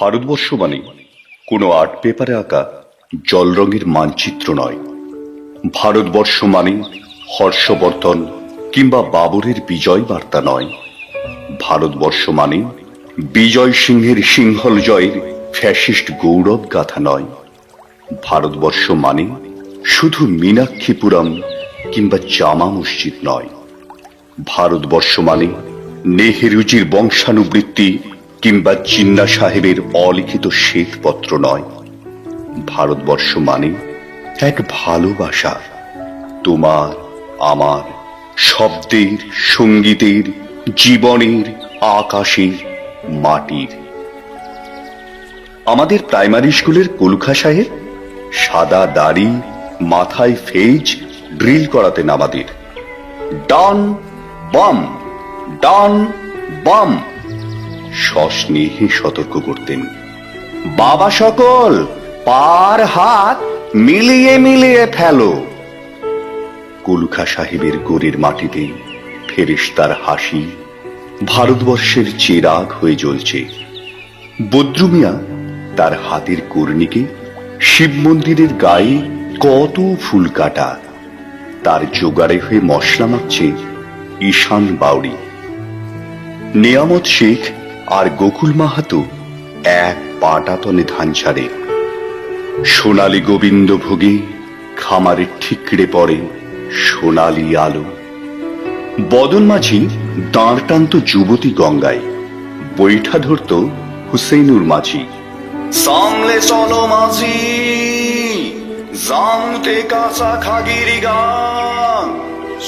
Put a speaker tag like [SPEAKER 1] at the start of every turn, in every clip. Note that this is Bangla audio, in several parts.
[SPEAKER 1] ভারতবর্ষ মানে কোনো আর্ট পেপারে আঁকা জল রঙের মানচিত্র নয়। ভারতবর্ষ মানে হর্ষবর্ধন কিংবা বাবরের বিজয় বার্তা নয়। ভারতবর্ষ মানে বিজয় সিংহের সিংহল জয়ের ফ্যাসিস্ট গৌরব গাথা নয়। ভারতবর্ষ মানে শুধু মীনাক্ষীপুরম কিংবা জামা মসজিদ নয়। ভারতবর্ষ মানে নেহেরুজির বংশানুবৃত্তি কিংবা জিন্না সাহেবের অলিখিত শ্বেতপত্র নয়। ভারতবর্ষ মানে এক ভালোবাসা, তোমার আমার, শব্দের, সঙ্গীতের, জীবনের, আকাশের, মাটির। আমাদের প্রাইমারি স্কুলের কলুখা সাহেব সাদা দাড়ি, মাথায় ফেজ ড্রিল করাতেন আমাদের। ডান বাম, ডান বাম সস্নেহে সতর্ক করতেন। বাবা সকল পার হাত মিলিয়ে মিলিয়ে ফেলো। কলুখা সাহেবের গোরের মাটিতে ফেরেশতার হাসি ভারতবর্ষের চেরাগ হয়ে জ্বলছে। বদ্রু মিয়া তার হাতের কর্ণিকে শিব মন্দিরের গায়ে কত ফুল কাটা, তার জোগাড়ে হয়ে মশলা মাখছে ঈশান বাউরি। নেয়ামত শেখ আর গোকুল মাহাতো এক পাটাতনে ধান ছাড়ে। সোনালী গোবিন্দ ভোগে খামারে ঠিকরে পড়ে সোনালী আলো। বদন মাঝি দাঁড় টানত যুবতী গঙ্গায়, বৈঠা ধরত হুসেইনুর মাঝি। সামলে চলো মাঝি, জানতে কাঁচা খাগিরি গান,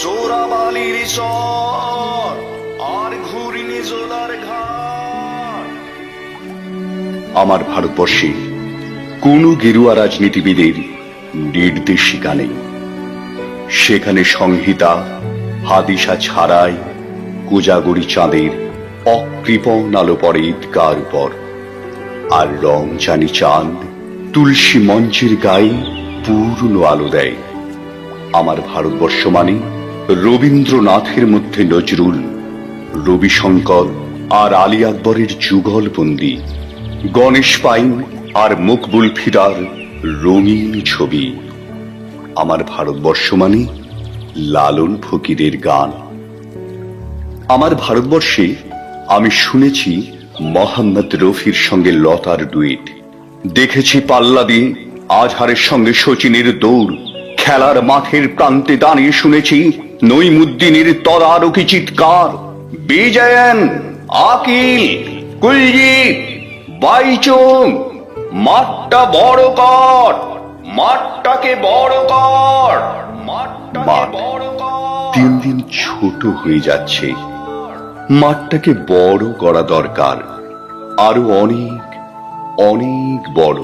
[SPEAKER 1] চোরাবালির চর আর ঘুরিনি জোলার ঘাট। আমার ভারতবর্ষে কোন গেরুয়া রাজনীতিবিদের নির্দেশিকা নেই। সেখানে সংহিতা হাদিসা ছাড়াই কোজাগরি চাঁদের অকৃপণ আলো পড়ে ঈদগার উপর, আর রং জানি চাঁদ তুলসী মঞ্চের গায়ে পূর্ণ আলো দেয়। আমার ভারতবর্ষ মানে রবীন্দ্রনাথের মধ্যে নজরুল, রবিশঙ্কর আর আলী আকবরের যুগলবন্দি, গণেশ পাইন আর মকবুল ফিরার রঙিন ছবি। আমার ভারতবর্ষ মানে লালন ফকিরের গান। আমার ভারতবর্ষে আমি শুনেছি মোহাম্মদ রফির সঙ্গে লতার ডুয়েট, দেখেছি পাল্লা দিয়ে আজহারের সঙ্গে শচীনের দৌড়, খেলার মাঠের প্রান্তে দাঁড়িয়ে শুনেছি নইমুদ্দিনের তদারকি চিৎকার। বিজয়ন, আকিল, কুলজিৎ, বাইচুং, মাঠটা বড় কর, মাঠটাকে বড় কর, মাঠটাকে বড় কর। দিন দিন ছোট হয়ে যাচ্ছে, মাঠটাকে বড় করা দরকার, আরো অনেক অনেক বড়।